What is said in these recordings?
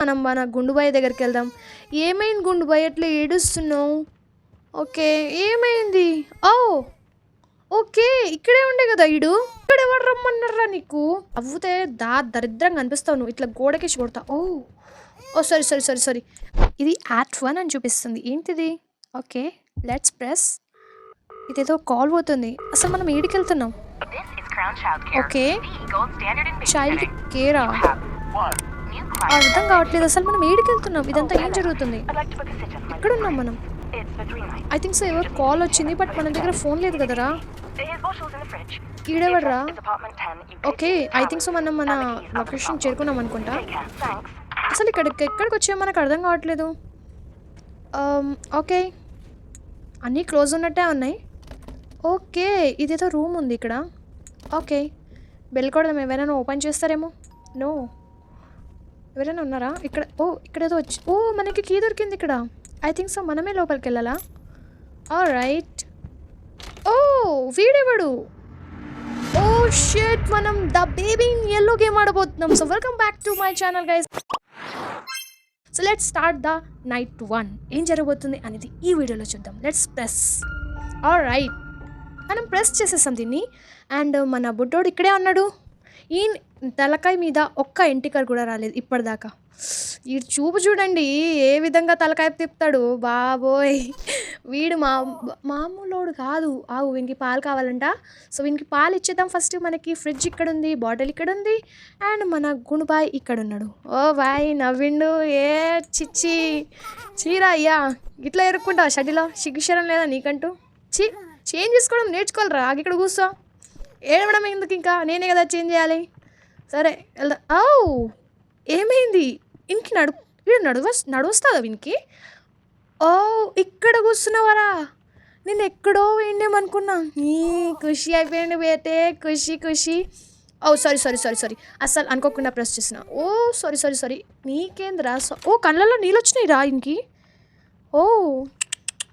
మనం మన గుండుబాయి దగ్గరికి వెళ్దాం. ఏమైంది గుండుబాయి అట్లా ఏడుస్తున్నావు? ఓకే, ఏమైంది? ఓ ఓకే, ఇక్కడే ఉండే కదా ఈడు. ఇక్కడ ఎవరు రమ్మన్నారా నీకు? అవ్వుతే దరిద్రంగా అనిపిస్తావు నువ్వు. ఇట్లా గోడకేసి కొడతా. Oh oh sorry sorry sorry sorry. ఇది యాక్ట్ 1 అని చూపిస్తుంది. ఏంటిది? Okay, let's press. ఇదేదో కాల్ పోతుంది. అసలు మనం ఏడికి వెళ్తున్నాం? ఓకే, చైల్డ్ కేరా. అర్థం కావట్లేదు అసలు మనం ఏడికి వెళ్తున్నాం. ఇదంతా ఏం జరుగుతుంది? ఎక్కడున్నాం మనం? ఐ థింక్ సో ఎవరు కాల్ వచ్చింది, బట్ మన దగ్గర ఫోన్ లేదు కదరా. ఈడెవడరా? ఓకే, ఐ థింక్ సో మనం మన లొకేషన్ చేరుకున్నాం అనుకుంటా. అసలు ఎక్కడికి వచ్చామో మనకు అర్థం కావట్లేదు. ఓకే, అన్నీ క్లోజ్ ఉన్నట్టే ఉన్నాయి. ఓకే, ఇదేదో రూమ్ ఉంది ఇక్కడ. ఓకే, బెల్ కొడదాం. ఎవరైనా ఓపెన్ చేస్తారేమో. నో, ఎవరైనా ఉన్నారా ఇక్కడ? ఓ ఇక్కడ ఏదో వచ్చి, ఓ మనకి కీ దొరికింది ఇక్కడ. ఐ థింక్ సో మనమే లోపలికి వెళ్ళాలా? రైట్. ఓ వీడెవడు? ఓ షిట్, మనం the baby in yellow game ఆడబోతున్నాం. So welcome back to my channel guys. So let's start the night 1. ఏం జరగబోతుంది అనేది ఈ వీడియోలో చూద్దాం. Let's press. రైట్, మనం ప్రెస్ చేసేసాం దీన్ని. అండ్ మన బుడ్డోడు ఇక్కడే ఉన్నాడు. ఈ తలకాయ మీద ఒక్క ఎంటికర్ కూడా రాలేదు ఇప్పటిదాకా. ఈ చూపు చూడండి ఏ విధంగా తలకాయ తిప్పుతాడు బాబోయ్. వీడు మామూలోడు కాదు. వీనికి పాలు కావాలంట. సో వీనికి పాలు ఇచ్చేద్దాం ఫస్ట్. మనకి ఫ్రిడ్జ్ ఇక్కడ ఉంది, బాటిల్ ఇక్కడ ఉంది, అండ్ మన గుణబాయ్ ఇక్కడ ఉన్నాడు. ఓ బాయ్ నవ్విండు. ఏ చిచ్చి చీరా అయ్యా, ఇట్లా ఎరుక్కుంటా షటిలో? సిగ్గుశరం లేదా నీకంటూ? చేంజ్ చేసుకోవడం నేర్చుకోవాలరా. ఇక్కడ కూర్చో. ఏడవడం ఎందుకు? ఇంకా నేనే కదా చేంజ్ చేయాలి. సరే వెళ్దా. ఏమైంది? ఇంకి నడుస్తుందా వీనికి? ఇక్కడ కూర్చున్నావరా? నేను ఎక్కడో వేయండేమనుకున్నా. ఖుషి అయిపోయింది బేటే, ఖుషి ఖుషి. సారీ సారీ సారీ సారీ, అసలు అనుకోకుండా ప్రెస్ చేసిన. Sorry sorry sorry. నీకేంద్రా? కళ్ళల్లో నీళ్ళు వచ్చినాయి రా ఇంకి.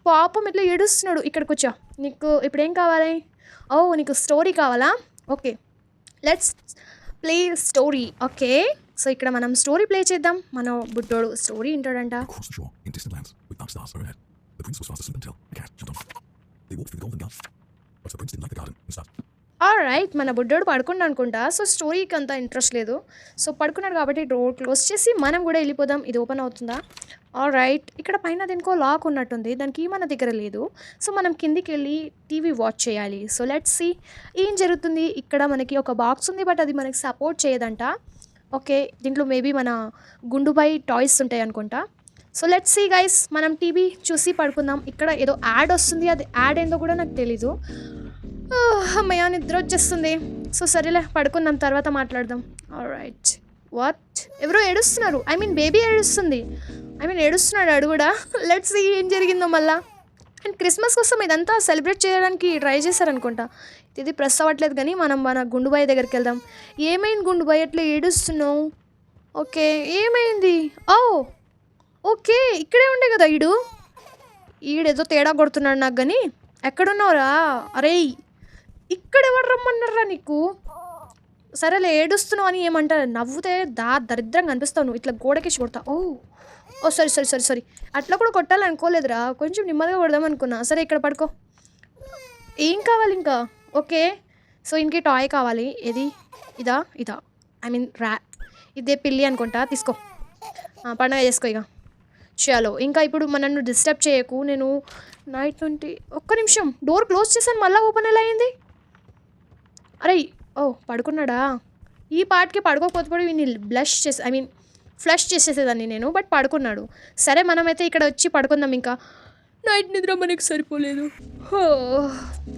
పాపం ఇట్లా ఏడుస్తున్నాడు. ఇక్కడికి వచ్చా. నీకు ఇప్పుడు ఏం కావాలి? నీకు స్టోరీ కావాలా? Okay, let's play story. Okay, so ఇక్కడ మనం స్టోరీ ప్లే చేద్దాం. మన బుడ్డోడు స్టోరీ వింటాడంట. రైట్, మన బుడ్డోడు పడుకున్నాడు అనుకుంటా. సో స్టోరీకి అంత ఇంట్రెస్ట్ లేదు. సో పడుకున్నాడు కాబట్టి డోర్ క్లోజ్ చేసి మనం కూడా వెళ్ళిపోదాం. ఇది ఓపెన్ అవుతుందా? రైట్, ఇక్కడ పైన దేనికో లాక్ ఉన్నట్టుంది. దానికి మన దగ్గర లేదు. సో మనం కిందికి వెళ్ళి టీవీ వాచ్ చేయాలి. సో లెట్స్ సీ ఏం జరుగుతుంది. ఇక్కడ మనకి ఒక బాక్స్ ఉంది, బట్ అది మనకి సపోర్ట్ చేయదంట. ఓకే, దీంట్లో మేబీ మన గుండుబాయి టాయ్స్ ఉంటాయి అనుకుంటా. సో లెట్స్ సీ గైస్, మనం టీవీ చూసి పడుకుందాం. ఇక్కడ ఏదో యాడ్ వస్తుంది, అది యాడ్ ఏందో కూడా నాకు తెలీదు. అమ్మయ్య, నిద్ర వచ్చేస్తుంది. సో సరేలే, పడుకుందాం, తర్వాత మాట్లాడదాం. రైట్. వాట్? ఎవరో ఏడుస్తున్నారు. ఐ మీన్ బేబీ ఏడుస్తుంది. ఏడుస్తున్నాడు ఆడు కూడా. లెట్స్ సీ ఏం జరిగిందో మళ్ళా. అండ్ క్రిస్మస్ కోసం ఇదంతా సెలబ్రేట్ చేయడానికి ట్రై చేశారనుకుంటా. ఇది ప్రెస్ అవ్వట్లేదు, కానీ మనం మన గుండుబాయి దగ్గరికి వెళ్దాం. ఏమైంది గుండుబాయి అట్లా ఏడుస్తున్నావు? ఓకే, ఏమైంది? ఓకే, ఇక్కడే ఉండే కదా ఈడేదో తేడా కొడుతున్నాడు నాకు. కానీ ఎక్కడున్నావురా? అరే ఇక్కడ ఎవరు రమ్మన్నారా నీకు? సరేలే, ఏడుస్తున్నావు అని ఏమంటారు? నవ్వుతే దరిద్రంగా అనిపిస్తావు నువ్వు. ఇట్లా గోడకేసి కొడతా. Sorry sorry sorry sorry. అట్లా కూడా కొట్టాలనుకోలేదురా, కొంచెం నెమ్మదిగా కొడదాం అనుకున్నా. సరే ఇక్కడ పడుకో. ఏం కావాలి ఇంకా? ఓకే, సో ఇంకే టాయ్ కావాలి. ఏది? ఇదా? ఐ మీన్ ఇదే పిల్లి అనుకుంటా. తీసుకో, పండగ చేసుకో ఇక. చలో, ఇంకా ఇప్పుడు నన్ను డిస్టర్బ్ చేయకు. నేను నైట్ 20. ఒక్క నిమిషం, డోర్ క్లోజ్ చేశాను, మళ్ళీ ఓపెన్ ఎలా అయింది? అరే పడుకున్నాడా? ఈ పార్ట్కి పడుకోకపోతే కూడా వీడిని ఫ్లష్ చేసేసేదాన్ని నేను, బట్ పడుకున్నాడు. సరే, మనమైతే ఇక్కడ వచ్చి పడుకుందాం. ఇంకా నైట్ నిద్ర మనకి సరిపోలేదు.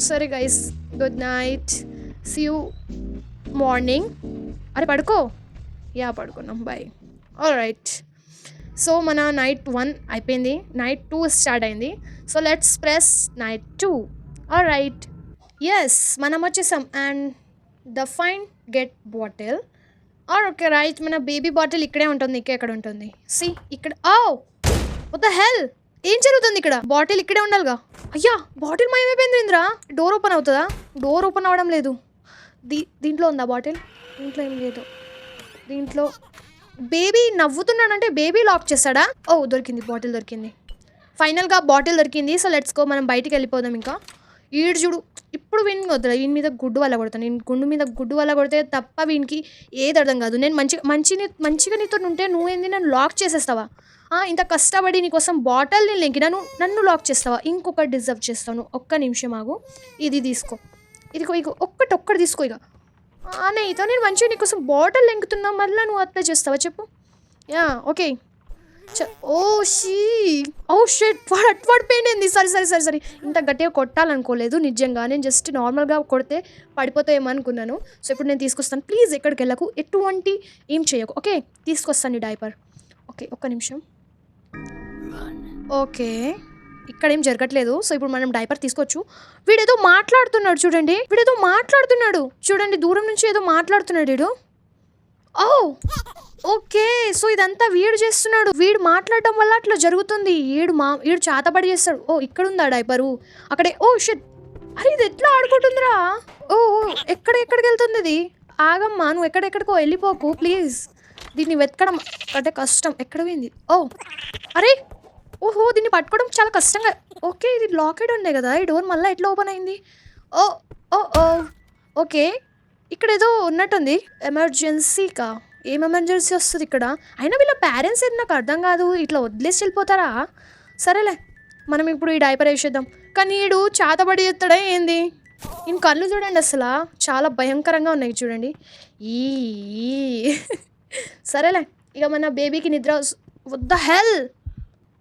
సరే guys, good night, see you morning. అరే పడుకో. పడుకున్నాం, బాయ్. రైట్, సో మన నైట్ 1 అయిపోయింది, నైట్ 2 స్టార్ట్ అయింది. So let's press night 2. Right, yes, మనం వచ్చేసాం. And the fine get bottle. Okay right, మన బేబీ బాటిల్ ఇక్కడే ఉంటుంది. ఎక్కడ ఉంటుంది? సి ఇక్కడ. వాట్ ద హెల్, ఏం జరుగుతుంది ఇక్కడ? బాటిల్ ఇక్కడే ఉండాలిగా. అయ్యా, బాటిల్ మాయమైపోయింది ఇంద్రా. డోర్ ఓపెన్ అవుతుందా? డోర్ ఓపెన్ అవ్వడం లేదు. దీంట్లో ఉందా బాటిల్? దీంట్లో ఏం లేదు. దీంట్లో బేబీ నవ్వుతున్నాడంటే బేబీ లాక్ చేస్తాడా? ఓ దొరికింది, బాటిల్ దొరికింది. ఫైనల్గా బాటిల్ దొరికింది. సో లెట్స్ గో, మనం బయటికి వెళ్ళిపోదాం. ఇంకా ఈడు చూడు, ఇప్పుడు వీనికి వద్దురా, వీని మీద గుడ్డు వల్ల కొడతాను. నేను గుండు మీద గుడ్డు వల్ల కొడితే తప్ప వీనికి ఏది అర్థం కాదు. నేను మంచిగా నీతో ఉంటే నువ్వేంది నన్ను లాక్ చేసేస్తావా? ఇంత కష్టపడి నీకోసం బాటిల్ని లెంకి నన్ను లాక్ చేస్తావా? ఇంకొకటి డిజర్వ్ చేస్తాను. ఒక్క నిమిషం ఆగు, ఇది తీసుకో, ఇక ఒక్కటి తీసుకో. ఇక నీతో నేను మంచిగా నీకోసం బాటిల్ లెంకుతున్నా, మళ్ళీ నువ్వు అట్లా చేస్తావా చెప్పు? Yeah okay. ఓ షిట్, వాడు పెయిన్ ఏంది? సరే ఇంత గట్టిగా కొట్టాలనుకోలేదు నిజంగా. నేను జస్ట్ నార్మల్గా కొడితే పడిపోతాయేమో అనుకున్నాను. సో ఇప్పుడు నేను తీసుకొస్తాను. ప్లీజ్ ఎక్కడికి వెళ్ళకు, ఎటువంటి ఏం చేయకు. ఓకే తీసుకొస్తాను నీ డైపర్. ఓకే ఒక్క నిమిషం. ఓకే ఇక్కడ ఏం జరగట్లేదు. సో ఇప్పుడు మనం డైపర్ తీసుకోవచ్చు. వీడేదో మాట్లాడుతున్నాడు చూడండి, దూరం నుంచి ఏదో మాట్లాడుతున్నాడు వీడు. ఓ ఓకే, సో ఇదంతా వీడు చేస్తున్నాడు. వీడు మాట్లాడటం వల్ల అట్లా జరుగుతుంది. వీడు చేతబడి చేస్తాడు. ఓ ఇక్కడ ఉందా డైపరు అక్కడే. ఓ షిట్, అరే ఇది ఎట్లా ఆడుకుంటుందిరా? ఓ ఎక్కడికి వెళ్తుంది ఇది? ఆగమ్మా, నువ్వు ఎక్కడెక్కడికో వెళ్ళిపోకు ప్లీజ్. దీన్ని వెతకడం అంటే కష్టం. ఎక్కడ పోయింది? ఓ అరే ఓహో, దీన్ని పట్టుకోవడం చాలా కష్టంగా. ఓకే ఇది లాకెడ్ ఉండే కదా, ఈ డోర్ మళ్ళీ ఎట్లా ఓపెన్ అయింది? ఓ ఓ ఓ ఓకే, ఇక్కడ ఏదో ఉన్నట్టుంది. ఎమర్జెన్సీకా? ఏం ఎమర్జెన్సీ వస్తుంది ఇక్కడ? అయినా వీళ్ళ పేరెంట్స్ ఏంటి నాకు అర్థం కాదు, ఇట్లా వదిలేసి వెళ్ళిపోతారా? సరేలే, మనం ఇప్పుడు ఈ డైపర్ వేసేద్దాం. కానీ వీడు చేతబడి చేస్తాడా ఏంది? ఈయన కళ్ళు చూడండి, అసలు చాలా భయంకరంగా ఉన్నాయి చూడండి. ఈ సరేలే, ఇక మన బేబీకి నిద్ర. వద్ద హెల్,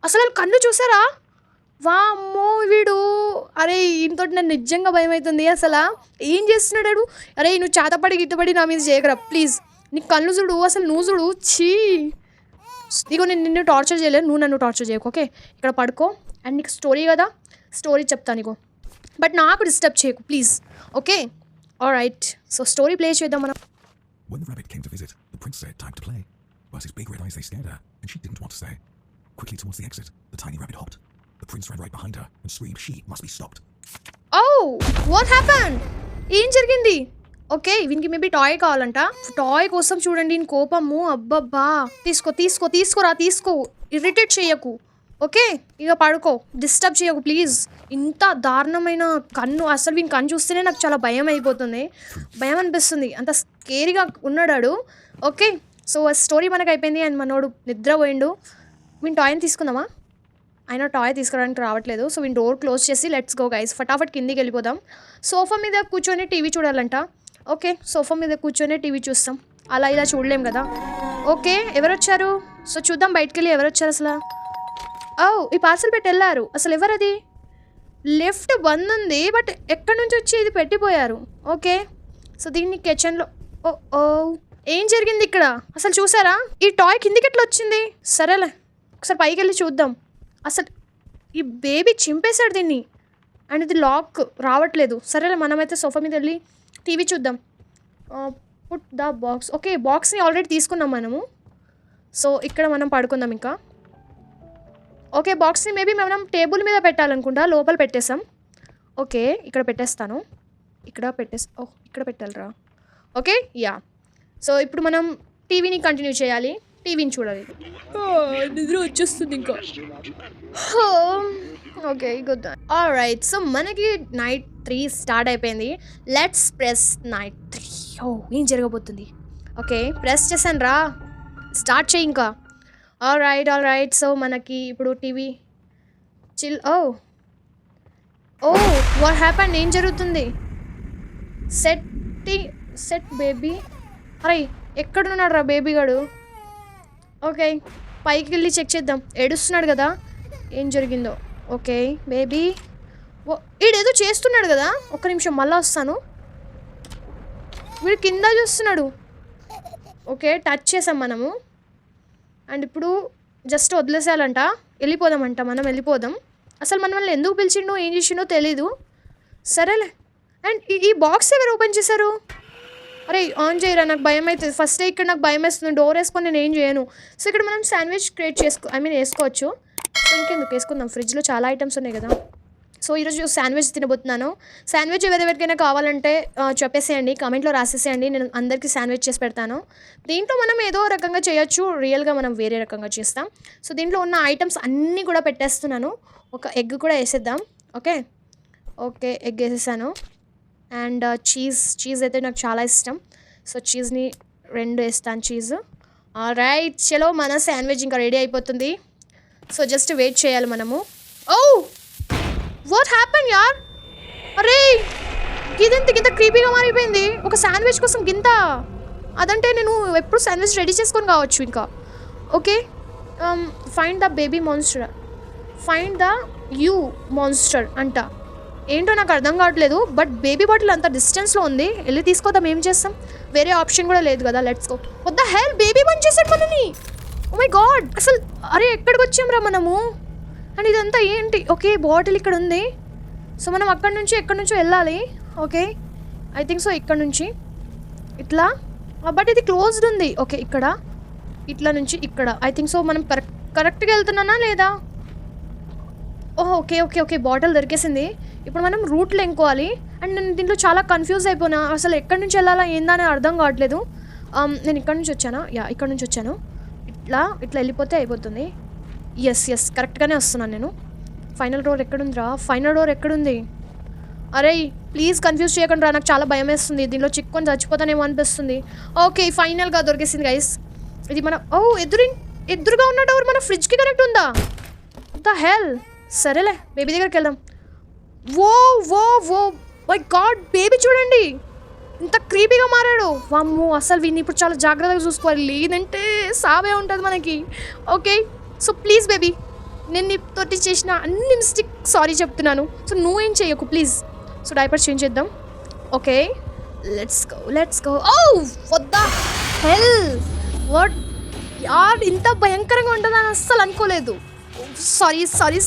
అసలు కన్ను చూసారా? వామ్మో వీడు, అరే ఈయనతో నాకు నిజంగా భయం అవుతుంది. అసలు ఏం చేస్తున్నాడు? అరే నువ్వు చేతపడి గిట్టపడి నా మీద చేయకరా ప్లీజ్. నీ కళ్ళు చూడు, అసలు నువ్వు చూడు. చీ, ఇగో నేను నిన్ను టార్చర్ చేయలేను, నువ్వు నన్ను టార్చర్ చేయకు. ఓకే ఇక్కడ పడుకో. అండ్ నీకు స్టోరీ కదా, స్టోరీ చెప్తాను నీకు, బట్ నాకు డిస్టర్బ్ చేయకు please. Okay alright, so story play చేద్దాం మనం. When the rabbit came to visit, the prince said, "Time to play." But his big red eyes, they scared her, and she didn't want to stay. Quickly towards the exit, the tiny rabbit hopped. The prince ran right behind her and screamed she must be stopped. Oh, what happened? ఏం జరిగింది? Okay వీనికి maybe toy కావాలంట. Toy కోసం చూడండి ఈయన కోపము. అబ్బబ్బా, తీసుకో, ఇరిటేట్ చేయకు. ఓకే ఇక పడుకో, డిస్టర్బ్ చేయకు ప్లీజ్. ఇంత దారుణమైన కన్ను, అసలు వీని కన్ను చూస్తేనే నాకు చాలా భయం అయిపోతుంది, భయం అనిపిస్తుంది, అంత స్కేరీగా ఉన్నాడు. ఓకే సో స్టోరీ మనకు అయిపోయింది. అండ్ మనోడు నిద్రపోయిండు. వీని టాయ్ని తీసుకుందామా? అయినా టాయ్ తీసుకురావడానికి రావట్లేదు. సో వీని డోర్ క్లోజ్ చేసి లెట్స్ గో గైస్, ఫటాఫట్ కిందికి వెళ్ళిపోదాం. సోఫా మీద కూర్చొని టీవీ చూడాలంట. ఓకే సోఫా మీద కూర్చొని టీవీ చూస్తాం, అలా ఇలా చూడలేం కదా. ఓకే ఎవరు వచ్చారు? సో చూద్దాం బయటికి వెళ్ళి ఎవరు వచ్చారు అసలు. ఈ పార్సల్ పెట్టి వెళ్ళారు. అసలు ఎవరది? లెఫ్ట్ బంద్ ఉంది, బట్ ఎక్కడి నుంచి వచ్చి ఇది పెట్టిపోయారు. ఓకే సో దీన్ని కిచెన్లో. ఓ ఏం జరిగింది ఇక్కడ అసలు చూసారా? ఈ టాయ్ కిందికి ఎట్లా వచ్చింది? సరేలే ఒకసారి పైకి వెళ్ళి చూద్దాం. అసలు ఈ బేబీ చింపేశాడు దీన్ని, అండ్ ఇది లాక్ రావట్లేదు. సరేలే మనమైతే సోఫా మీద వెళ్ళి టీవీ చూద్దాం. Put the box. ఓకే బాక్స్ని ఆల్రెడీ తీసుకున్నాం మనము. సో ఇక్కడ మనం పడుకుందాం ఇంకా. ఓకే బాక్స్ని మేబీ మనం టేబుల్ మీద పెట్టాలనుకుంటా, లోపల పెట్టేసాం. ఓకే ఇక్కడ పెట్టేస్తాను, ఇక్కడ పెట్టాలిరా. ఓకే యా, సో ఇప్పుడు మనం టీవీని కంటిన్యూ చేయాలి, టీవీని చూడాలి. నిద్ర వచ్చేస్తుంది ఇంకా. Okay good. ఆల్రైట్, సో మనకి నైట్ 3 స్టార్ట్ అయిపోయింది. Let's press night 3. ఏం జరగబోతుంది? ఓకే ప్రెస్ చేశాను రా, స్టార్ట్ చేయి ఇంకా. ఆల్రైట్, సో మనకి ఇప్పుడు టీవీ చిల్. What happened? ఏం జరుగుతుంది? Set baby. అరే ఎక్కడున్నాడు రా బేబీ గాడు? ఓకే పైకి వెళ్ళి చెక్ చేద్దాం. ఏడుస్తున్నాడు కదా, ఏం జరిగిందో. ఓకే బేబీ, వీడేదో చేస్తున్నాడు కదా. ఒక్క నిమిషం మళ్ళీ వస్తాను. వీడు కింద చూస్తున్నాడు. ఓకే టచ్ చేసాం మనము, అండ్ ఇప్పుడు జస్ట్ వదిలేసేయాలంట, వెళ్ళిపోదామంట. మనం వెళ్ళిపోదాం. అసలు మనల్ని ఎందుకు పిలిచిండో ఏం చేసిండో తెలీదు. సరేలే. అండ్ ఈ బాక్స్ ఎవరు ఓపెన్ చేశారు? అరే ఆన్ చేయరా, నాకు భయం అవుతుంది. ఫస్ట్ ఇక్కడ నాకు భయం వేస్తుంది, డోర్ వేసుకొని నేను ఏం చేయను. సో ఇక్కడ మనం శాండ్విచ్ క్రియేట్ వేసుకోవచ్చు. సో ఇంకెందుకు వేసుకుందాం, ఫ్రిడ్జ్లో చాలా ఐటమ్స్ ఉన్నాయి కదా. సో ఈరోజు శాండ్విచ్ తినబోతున్నాను. శాండ్విచ్ ఎవరెవరికైనా కావాలంటే చెప్పేసేయండి, కామెంట్లో రాసేసేయండి. నేను అందరికీ శాండ్విచ్ చేసి పెడతాను. దీంట్లో మనం ఏదో రకంగా చేయొచ్చు, రియల్గా మనం వేరే రకంగా చేస్తాం. సో దీంట్లో ఉన్న ఐటమ్స్ అన్నీ కూడా పెట్టేస్తున్నాను. ఒక ఎగ్ కూడా వేసేద్దాం. ఓకే ఎగ్ వేసేసాను. అండ్ చీజ్ అయితే నాకు చాలా ఇష్టం. సో చీజ్ని 2 వేస్తాను చీజ్. రైట్, చలో మన శాండ్విచ్ ఇంకా రెడీ అయిపోతుంది. సో జస్ట్ వెయిట్ చేయాలి మనము. వాట్ హ్యాపెన్ యార్? అరే గింత క్రీపీగా మారిపోయింది ఒక శాండ్విచ్ కోసం గింత. అదంటే నేను ఎప్పుడు శాండ్విచ్ రెడీ చేసుకొని కావచ్చు ఇంకా. Okay, find the baby monster, find the you monster అంట. ఏంటో నాకు అర్థం కావట్లేదు. బట్ బేబీ బాటిల్ అంత డిస్టెన్స్లో ఉంది, వెళ్ళి తీసుకోదాం. ఏం చేస్తాం, వేరే ఆప్షన్ కూడా లేదు కదా. Let's go. What the hell, baby బంద్ చేశాడు మనని. ఓ మై గాడ్, అసలు అరే ఎక్కడికి వచ్చాంరా మనము? అండ్ ఇదంతా ఏంటి? ఓకే బాటిల్ ఇక్కడ ఉంది. సో మనం ఎక్కడి నుంచో వెళ్ళాలి. ఓకే ఐ థింక్ సో ఇక్కడ నుంచి ఇట్లా, బట్ ఇది క్లోజ్డ్ ఉంది. ఓకే ఇక్కడ ఇట్లా నుంచి ఇక్కడ. ఐ థింక్ సో మనం కరెక్ట్గా వెళ్తున్నానా లేదా? ఓకే బాటిల్ దొరికేసింది. ఇప్పుడు మనం రూట్లో ఎంకోవాలి. అండ్ నేను దీంట్లో చాలా కన్ఫ్యూజ్ అయిపోయినా, అసలు ఎక్కడి నుంచి వెళ్ళాలా ఏందని అర్థం కావట్లేదు. నేను ఇక్కడ నుంచి వచ్చానా? ఇక్కడ నుంచి వచ్చాను. ఇట్లా వెళ్ళిపోతే అయిపోతుంది. ఎస్ కరెక్ట్గానే వస్తున్నాను నేను. ఫైనల్ డోర్ ఎక్కడుంది? అరే ప్లీజ్ కన్ఫ్యూజ్ చేయకండి రా, నాకు చాలా భయం వేస్తుంది. దీనిలో చిక్కుకొని చచ్చిపోతానేమో అనిపిస్తుంది. ఓకే ఫైనల్గా దొరికేసింది గైస్. ఇది మన ఎదురుగా ఉన్న డోర్ మన ఫ్రిడ్జ్కి కనెక్ట్ ఉందా? The hell. సరేలే బేబీ దగ్గరికి వెళ్దాం. ఓ మై గాడ్, బేబీ చూడండి ఇంత క్రీపీగా మారాడు. వామ్మో, అసలు వీడిని ఇప్పుడు చాలా జాగ్రత్తగా చూసుకోవాలి, లేదంటే సావే ఉంటుంది మనకి. ఓకే సో ప్లీజ్ బేబీ, నేను నీతోటి చేసిన అన్ని మిస్టేక్ సారీ చెప్తున్నాను. సో నువ్వేం చేయకు ప్లీజ్. సో డైపర్ చేంజ్ చేద్దాం. Okay let's go. What the hell, what యార్, ఇంత భయంకరంగా ఉంటుందని అస్సలు అనుకోలేదు.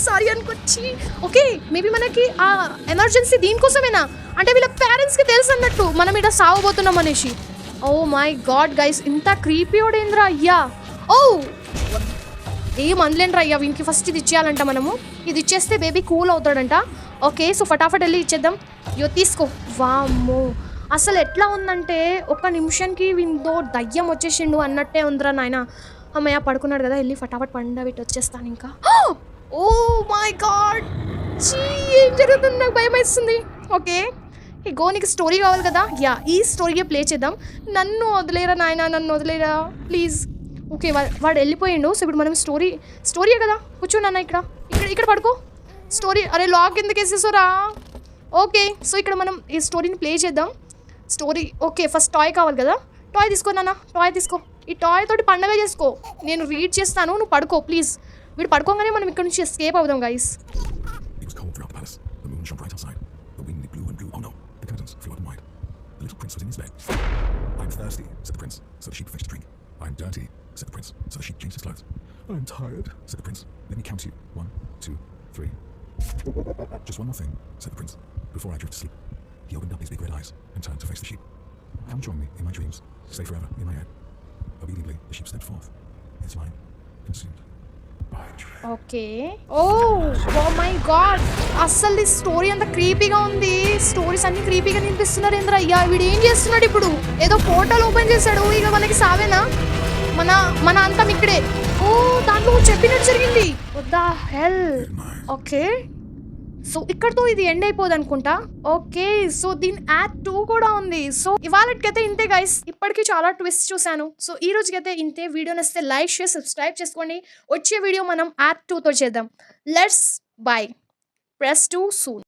సారీ అనుకొచ్చి. ఓకే మేబీ మనకి ఆ ఎమర్జెన్సీ దీనికోసమేనా, అంటే వీళ్ళ పేరెంట్స్కి తెలుసు అన్నట్టు మనం ఇక్కడ సావబోతున్నాం అనేసి. ఓ మై గాడ్ గైస్, ఇంత క్రీపీ ఓడేంద్రా అయ్యా. ఏం అనలేండ్రా అయ్యా, వీనికి ఫస్ట్ ఇది ఇచ్చేయాలంట మనము. ఇది ఇచ్చేస్తే బేబీ కూల్ అవుతాడంట. ఓకే సో ఫటాఫట్ వెళ్ళి ఇచ్చేద్దాం. తీసుకో. వామ్మో, అసలు ఎట్లా ఉందంటే ఒక్క నిమిషానికి వీందో దయ్యం వచ్చేసిండు అన్నట్టే ఉందిరా నాయన. అమ్మయ్య పడుకున్నాడు కదా, వెళ్ళి ఫటాఫట్ పండబెట్టి వచ్చేస్తాను ఇంకా. ఓ మై గాడ్, ఏం జరుగుతుంది, నాకు భయం వేస్తుంది. ఓకే నీకు స్టోరీ కావాలి కదా, ఈ స్టోరీకే ప్లే చేద్దాం. నన్ను వదిలేరా నాయన, నన్ను వదిలేరా ప్లీజ్. ఓకే వాడు వెళ్ళిపోయిండు. సో ఇప్పుడు మనం స్టోరీయే కదా, కూర్చోండి అన్న ఇక్కడ పడుకో. స్టోరీ అరే లాక్ ఎందుకు వేసేసారా? ఓకే సో ఇక్కడ మనం ఈ స్టోరీని ప్లే చేద్దాం. స్టోరీ ఓకే, ఫస్ట్ టాయ్ కావాలి కదా, టాయ్ తీసుకో నాన్న, టాయ్ తీసుకో. ఈ టాయ్ తోటి పండగ చేసుకో, నేను రీడ్ చేస్తాను, నువ్వు పడుకో ప్లీజ్. వీడు పడుకోగానే మనం ఇక్కడ నుంచి ఎస్కేప్ అవుదాం guys. It was cold throughout the palace. The moon shone bright outside. The wind blew and blew. Oh no! The curtains flew open wide. The little prince was in his bed. I'm thirsty, said the prince, so the sheep fetched a drink. I'm dirty, said the prince, so the sheep changed his clothes. I'm tired, said the prince. Let me count you. 1, 2, 3. Just one more thing, said the prince, before I drift to sleep. He opened up his big red eyes and turned to face the sheep. Come join me in my dreams. Stay forever in my head. Obediently, the sheep stepped forth. Its mind consumed. Okay oh my god, అస్సలు ఈ story అంత క్రీపీగా ఉంది. Stories అన్ని క్రీపీగా నినిపిస్తున్నారు ఏంద్ర అయ్యా. వీడు ఏం చేస్తున్నాడు ఇప్పుడు? ఏదో పోర్టల్ ఓపెన్ చేశాడు, ఇక మనకి సావేనా? మన అంతం ఇక్కడే. దాంట్లో చెప్పినట్టు జరిగింది. What the hell. Okay so ఇక్కడతో ఇది ఎండ్ అయిపోదు అనుకుంటా. ఓకే సో దీని యాక్ట్ 2 కూడా ఉంది. సో ఇవాళకైతే ఇంతే గైస్, ఇప్పటికీ చాలా ట్విస్ట్ చూశాను. సో ఈ రోజుకైతే ఇంతే. వీడియో నచ్చితే లైక్ షేర్ సబ్స్క్రైబ్ చేసుకోండి. వచ్చే వీడియో మనం యాక్ట్ 2తో చేద్దాం. Let's by press 2 soon.